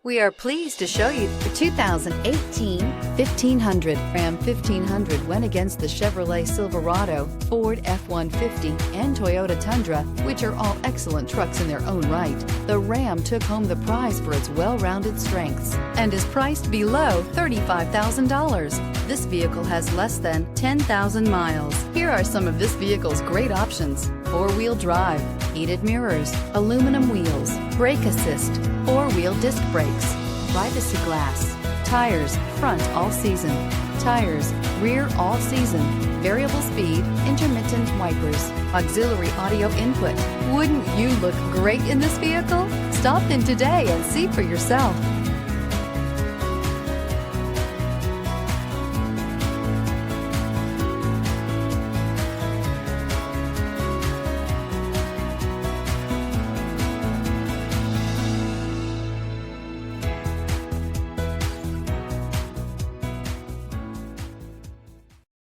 We are pleased to show you the 2018 1500. Ram 1500 went against the Chevrolet Silverado, Ford F-150, and Toyota Tundra, which are all excellent trucks in their own right. The Ram took home the prize for its well-rounded strengths and is priced below $35,000. This vehicle has less than 10,000 miles. Here are some of this vehicle's great options: four-wheel drive, heated mirrors, aluminum wheels, brake assist, four-wheel disc brakes, privacy glass, tires front all season, tires rear all season, variable speed, intermittent wipers, auxiliary audio input. Wouldn't you look great in this vehicle? Stop in today and see for yourself.